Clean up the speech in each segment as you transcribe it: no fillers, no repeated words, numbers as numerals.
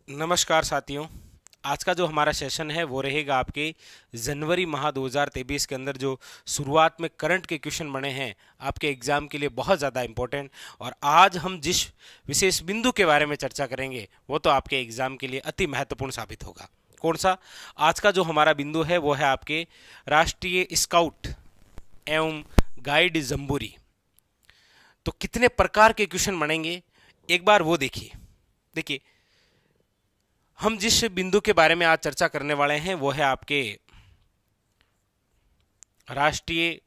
नमस्कार साथियों। आज का जो हमारा सेशन है वो रहेगा आपके जनवरी माह 2023 के अंदर जो शुरुआत में करंट के क्वेश्चन बने हैं आपके एग्जाम के लिए बहुत ज़्यादा इम्पोर्टेंट। और आज हम जिस विशेष बिंदु के बारे में चर्चा करेंगे वो तो आपके एग्जाम के लिए अति महत्वपूर्ण साबित होगा। कौन सा? आज का जो हमारा बिंदु है वो है आपके राष्ट्रीय स्काउट एवं गाइड जम्बूरी। तो कितने प्रकार के क्वेश्चन बनेंगे एक बार वो देखिए। देखिए, हम जिस बिंदु के बारे में आज चर्चा करने वाले हैं वो है आपके राष्ट्रीय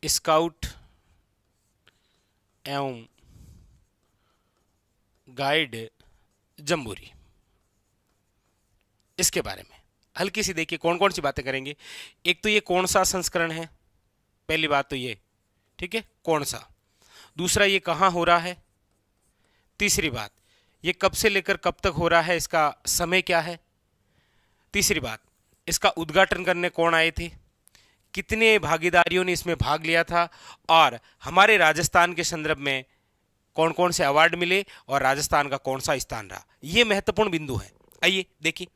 स्काउट एवं गाइड जम्बूरी। इसके बारे में हल्की सी देखिए कौन कौन सी बातें करेंगे। एक तो ये कौन सा संस्करण है, पहली बात तो ये, ठीक है, कौन सा। दूसरा, ये कहाँ हो रहा है। तीसरी बात, ये कब से लेकर कब तक हो रहा है, इसका समय क्या है। तीसरी बात, इसका उद्घाटन करने कौन आए थे, कितने भागीदारियों ने इसमें भाग लिया था, और हमारे राजस्थान के संदर्भ में कौन कौन से अवार्ड मिले और राजस्थान का कौन सा स्थान रहा। ये महत्वपूर्ण बिंदु है। आइए देखिए।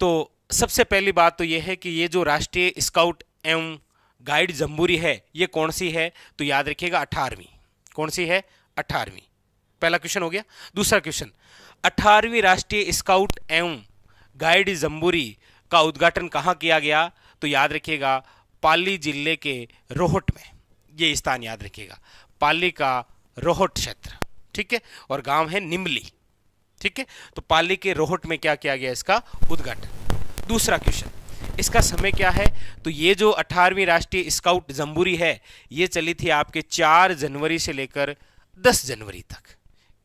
तो सबसे पहली बात तो ये है कि ये जो राष्ट्रीय स्काउट एवं गाइड जम्बूरी है ये कौन सी है, तो याद रखिएगा 18वीं। कौन सी है? 18वीं। पहला क्वेश्चन हो गया। दूसरा क्वेश्चन, 18वीं राष्ट्रीय स्काउट एवं गाइड जम्बूरी का उद्घाटन कहाँ किया गया, तो याद रखिएगा पाली जिले के रोहट में। ये स्थान याद रखिएगा, पाली का रोहट क्षेत्र, ठीक है, और गांव है निमली, ठीक है। तो पाली के रोहट में क्या किया गया, इसका उद्घाटन। दूसरा क्वेश्चन, इसका समय क्या है, तो ये जो 18वीं राष्ट्रीय स्काउट जम्बूरी है ये चली थी आपके 4 जनवरी से लेकर 10 जनवरी तक।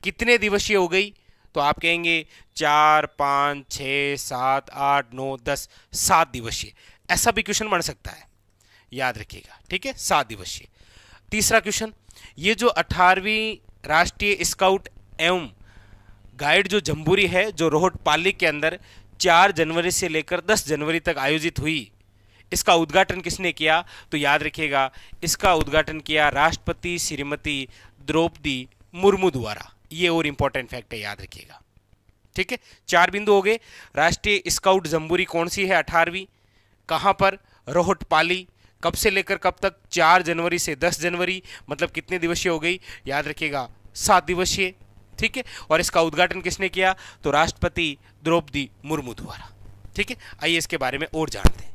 कितने दिवसीय हो गई, तो आप कहेंगे 4, 5, 6, 7, 8, 9, 10, 7 दिवसीय। ऐसा भी क्वेश्चन बन सकता है, याद रखिएगा, ठीक है, 7 दिवसीय। तीसरा क्वेश्चन, ये जो 18वीं राष्ट्रीय स्काउट एवं गाइड जो जम्बूरी है जो रोहट पाली के अंदर 4 जनवरी से लेकर 10 जनवरी तक आयोजित हुई, इसका उद्घाटन किसने किया, तो याद रखिएगा इसका उद्घाटन किया राष्ट्रपति श्रीमती द्रौपदी मुर्मू द्वारा। ये और इंपॉर्टेंट फैक्ट है, याद रखिएगा, ठीक है। 4 बिंदु हो गए। राष्ट्रीय स्काउट जम्बूरी कौन सी है, 18वीं, कहां पर, रोहट पाली, कब से लेकर कब तक, 4 जनवरी से 10 जनवरी, मतलब कितने दिवसीय हो गई, याद रखिएगा 7 दिवसीय, ठीक है। और इसका उद्घाटन किसने किया, तो राष्ट्रपति द्रौपदी मुर्मू द्वारा, ठीक है। आइए इसके बारे में और जानते हैं।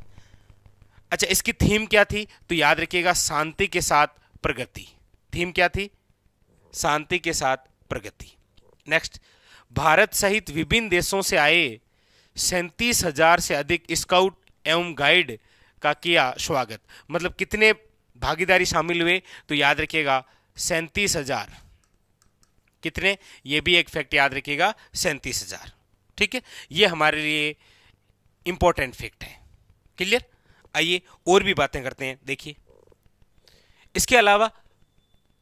अच्छा, इसकी थीम क्या थी, तो याद रखिएगा शांति के साथ प्रगति। थीम क्या थी, शांति के साथ प्रगति। नेक्स्ट, भारत सहित विभिन्न देशों से आए 37,000 से अधिक स्काउट एवं गाइड का किया स्वागत। मतलब कितने भागीदारी शामिल हुए, तो याद रखिएगा 37,000। कितने, ये भी एक फैक्ट याद रखिएगा, 37,000, ठीक है। ये हमारे लिए इंपॉर्टेंट फैक्ट है। क्लियर। आइए और भी बातें करते हैं। देखिए, इसके अलावा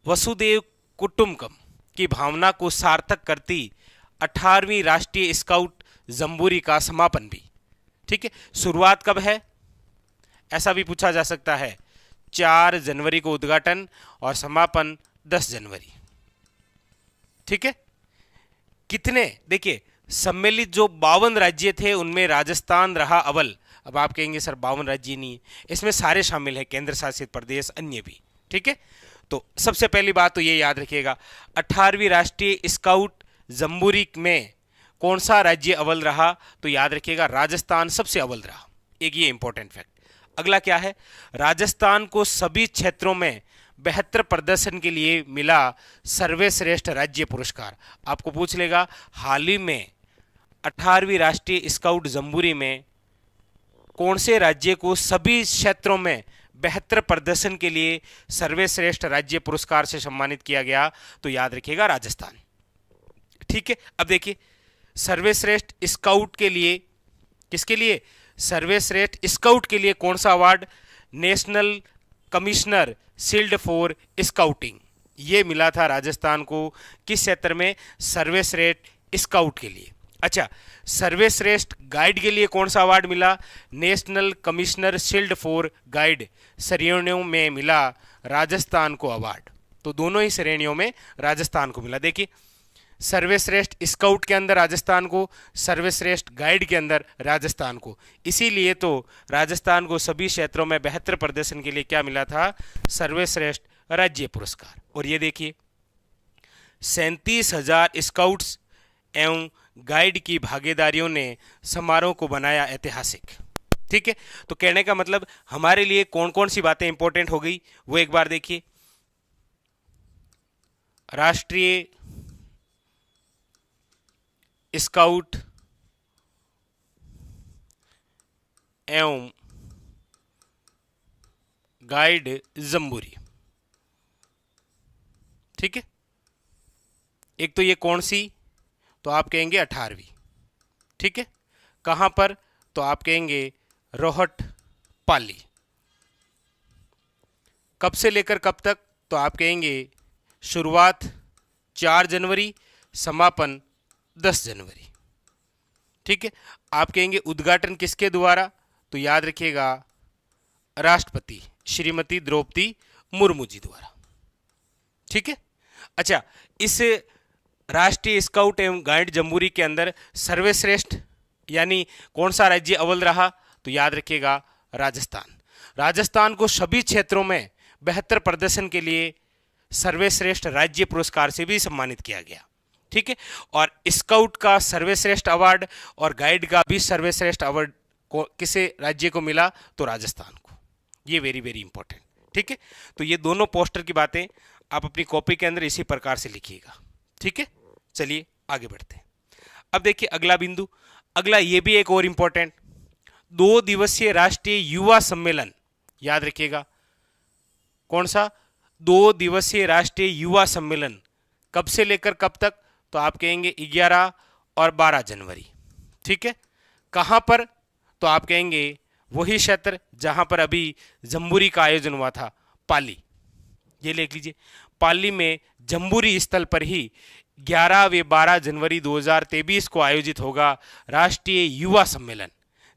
वसुदेव कुटुंबकम की भावना को सार्थक करती 18वीं राष्ट्रीय स्काउट जम्बूरी का समापन भी, ठीक है। शुरुआत कब है, ऐसा भी पूछा जा सकता है। 4 जनवरी को उद्घाटन और समापन 10 जनवरी, ठीक है। कितने, देखिए सम्मिलित जो 52 राज्य थे उनमें राजस्थान रहा अव्वल। अब आप कहेंगे सर 52 राज्य नहीं है, इसमें सारे शामिल है, केंद्र शासित प्रदेश अन्य भी, ठीक है। तो सबसे पहली बात तो ये याद रखिएगा 18वीं राष्ट्रीय स्काउट जम्बूरी में कौन सा राज्य अव्वल रहा, तो याद रखिएगा राजस्थान सबसे अव्वल रहा। एक ये इंपॉर्टेंट फैक्ट। अगला क्या है, राजस्थान को सभी क्षेत्रों में बेहतर प्रदर्शन के लिए मिला सर्वश्रेष्ठ राज्य पुरस्कार। आपको पूछ लेगा हाल ही में 18वीं राष्ट्रीय स्काउट जम्बूरी में कौन से राज्य को सभी क्षेत्रों में बेहतर प्रदर्शन के लिए सर्वश्रेष्ठ राज्य पुरस्कार से सम्मानित किया गया, तो याद रखिएगा राजस्थान, ठीक है। अब देखिए, सर्वश्रेष्ठ स्काउट के लिए, किसके लिए, सर्वश्रेष्ठ स्काउट के लिए कौन सा award, national commissioner shield for scouting, ये मिला था राजस्थान को। किस क्षेत्र में, सर्वश्रेष्ठ स्काउट के लिए। अच्छा, सर्वश्रेष्ठ गाइड के लिए कौन सा अवार्ड मिला, national commissioner shield for guide श्रेणियों में मिला राजस्थान को अवार्ड। तो दोनों ही श्रेणियों में राजस्थान को मिला। देखिए सर्वश्रेष्ठ स्काउट के अंदर राजस्थान को, सर्वश्रेष्ठ गाइड के अंदर राजस्थान को। इसीलिए तो राजस्थान को सभी क्षेत्रों में बेहतर प्रदर्शन के लिए क्या मिला था? सर्वश्रेष्ठ राज्य पुरस्कार। और ये देखिए 37,000 स्काउट्स एवं गाइड की भागीदारियों ने समारोह को बनाया ऐतिहासिक। ठीक है, तो कहने का मतलब हमारे लिए कौन कौन सी बातें इंपॉर्टेंट हो गई वो एक बार देखिए। राष्ट्रीय स्काउट एवं गाइड जम्बूरी। ठीक है, एक तो ये कौन सी, तो आप कहेंगे 18वीं। ठीक है, कहां पर, तो आप कहेंगे रोहट पाली। कब से लेकर कब तक, तो आप कहेंगे शुरुआत 4 जनवरी, समापन 10 जनवरी। ठीक है, आप कहेंगे उद्घाटन किसके द्वारा, तो याद रखिएगा राष्ट्रपति श्रीमती द्रौपदी मुर्मू जी द्वारा। ठीक है, अच्छा, इस राष्ट्रीय स्काउट एवं गाइड जम्बूरी के अंदर सर्वश्रेष्ठ यानी कौन सा राज्य अव्वल रहा, तो याद रखिएगा राजस्थान। राजस्थान को सभी क्षेत्रों में बेहतर प्रदर्शन के लिए सर्वश्रेष्ठ राज्य पुरस्कार से भी सम्मानित किया गया। ठीक है, और स्काउट का सर्वश्रेष्ठ अवार्ड और गाइड का भी सर्वश्रेष्ठ अवार्ड किसे राज्य को मिला, तो राजस्थान को। ये वेरी वेरी इंपॉर्टेंट। ठीक है, तो ये दोनों पोस्टर की बातें आप अपनी कॉपी के अंदर इसी प्रकार से लिखिएगा। ठीक है, चलिए आगे बढ़ते हैं। अब देखिए अगला बिंदु, अगला ये भी एक और इंपॉर्टेंट, 2 दिवसीय राष्ट्रीय युवा सम्मेलन। याद रखिएगा कौन सा, 2 दिवसीय राष्ट्रीय युवा सम्मेलन। कब से लेकर कब तक, तो आप कहेंगे 11 और 12 जनवरी। ठीक है, कहां पर, तो आप कहेंगे वही क्षेत्र जहां पर अभी जम्बूरी का आयोजन हुआ था, पाली। ये लिख लीजिए, पाली में जम्बूरी स्थल पर ही 11 व 12 जनवरी 2023 को आयोजित होगा राष्ट्रीय युवा सम्मेलन,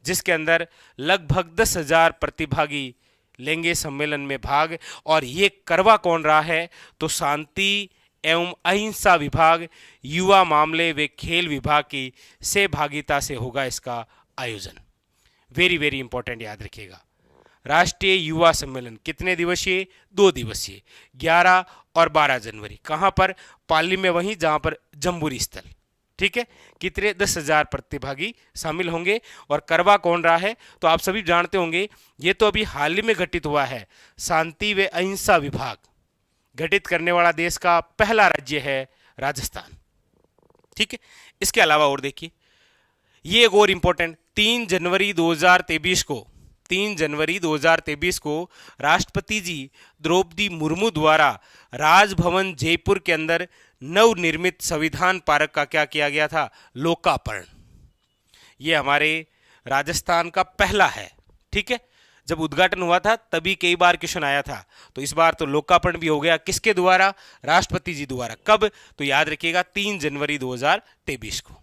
जिसके अंदर लगभग 10,000 प्रतिभागी लेंगे सम्मेलन में भाग। और ये करवा कौन रहा है, तो शांति एवं अहिंसा विभाग, युवा मामले व खेल विभाग की सहभागिता से होगा इसका आयोजन। वेरी वेरी इंपॉर्टेंट, याद रखिएगा राष्ट्रीय युवा सम्मेलन कितने दिवसीय, 2 दिवसीय, 11 और 12 जनवरी। कहां पर, पाली में, वहीं जहां पर जम्बूरी स्थल। ठीक है, कितने 10,000 प्रतिभागी शामिल होंगे। और करवा कौन रहा है, तो आप सभी जानते होंगे ये तो अभी हाल ही में घटित हुआ है। शांति व अहिंसा विभाग गठित करने वाला देश का पहला राज्य है राजस्थान। ठीक है, इसके अलावा और देखिए ये एक और इंपॉर्टेंट, 3 जनवरी 2023 को राष्ट्रपति जी द्रौपदी मुर्मू द्वारा राजभवन जयपुर के अंदर नवनिर्मित संविधान पार्क का क्या किया गया था, लोकार्पण। ये हमारे राजस्थान का पहला है। ठीक है, जब उद्घाटन हुआ था तभी कई बार क्वेश्चन आया था, तो इस बार तो लोकार्पण भी हो गया। किसके द्वारा, राष्ट्रपति जी द्वारा। कब, तो याद रखिएगा 3 जनवरी 2023 को।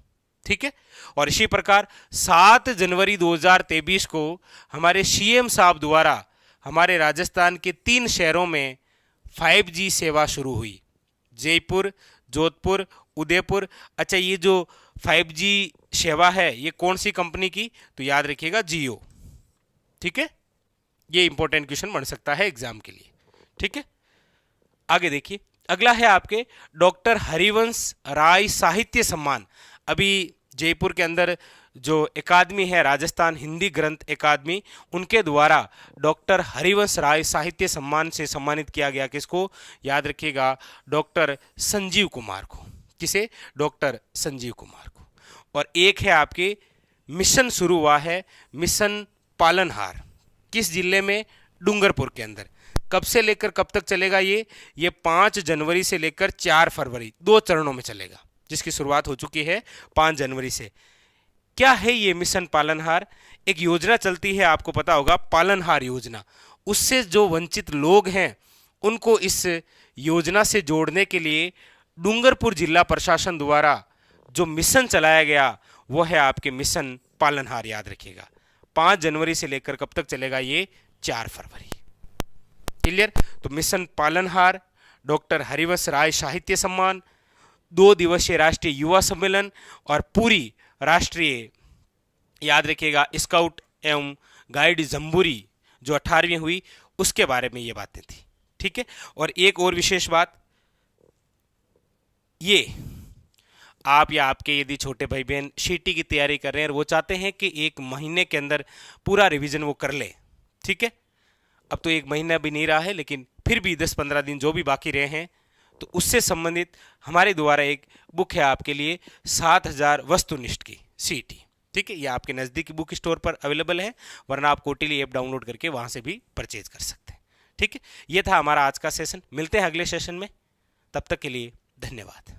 ठीक है, और इसी प्रकार 7 जनवरी 2023 को हमारे सीएम साहब द्वारा हमारे राजस्थान के 3 शहरों में 5G सेवा शुरू हुई, जयपुर, जोधपुर, उदयपुर। अच्छा, ये जो 5G सेवा है ये कौन सी कंपनी की, तो याद रखिएगा जियो। ठीक है, ये इंपॉर्टेंट क्वेश्चन बन सकता है एग्जाम के लिए। ठीक है, आगे देखिए अगला है आपके डॉक्टर हरिवंश राय साहित्य सम्मान। अभी जयपुर के अंदर जो अकादमी है, राजस्थान हिंदी ग्रंथ अकादमी, उनके द्वारा डॉक्टर हरिवंश राय साहित्य सम्मान से सम्मानित किया गया। किसको, याद रखिएगा डॉक्टर संजीव कुमार को। किसे, डॉक्टर संजीव कुमार को। और एक है आपके मिशन शुरू हुआ है, मिशन पालनहार। किस जिले में, डूंगरपुर के अंदर। कब से लेकर कब तक चलेगा ये 5 जनवरी से लेकर 4 फरवरी, 2 चरणों में चलेगा, जिसकी शुरुआत हो चुकी है 5 जनवरी से। क्या है ये मिशन पालनहार, एक योजना चलती है, आपको पता होगा पालनहार योजना। उससे जो वंचित लोग हैं उनको इस योजना से जोड़ने के लिए डूंगरपुर जिला प्रशासन द्वारा जो मिशन चलाया गया वो है आपके मिशन पालनहार। याद रखिएगा 5 जनवरी से लेकर कब तक चलेगा, ये 4 फरवरी। क्लियर, तो मिशन पालनहार, डॉक्टर हरिवंश राय साहित्य सम्मान, 2 दिवसीय राष्ट्रीय युवा सम्मेलन और पूरी राष्ट्रीय, याद रखिएगा, स्काउट एवं गाइड जम्बूरी जो 18वीं हुई उसके बारे में ये बातें थी। ठीक है। और एक और विशेष बात, ये आप या आपके यदि छोटे भाई बहन सीटी की तैयारी कर रहे हैं और वो चाहते हैं कि 1 महीने के अंदर पूरा रिवीजन वो कर ले, ठीक है, अब तो 1 महीना भी नहीं रहा है, लेकिन फिर भी 10-15 दिन जो भी बाकी रहे हैं, तो उससे संबंधित हमारे द्वारा एक बुक है आपके लिए 7000 वस्तुनिष्ठ की सीटी। ठीक है, ये आपके नज़दीकी बुक स्टोर पर अवेलेबल है, वरना आप कोटिली ऐप डाउनलोड करके वहाँ से भी परचेज कर सकते हैं। ठीक है, ये था हमारा आज का सेशन। मिलते हैं अगले सेशन में, तब तक के लिए धन्यवाद।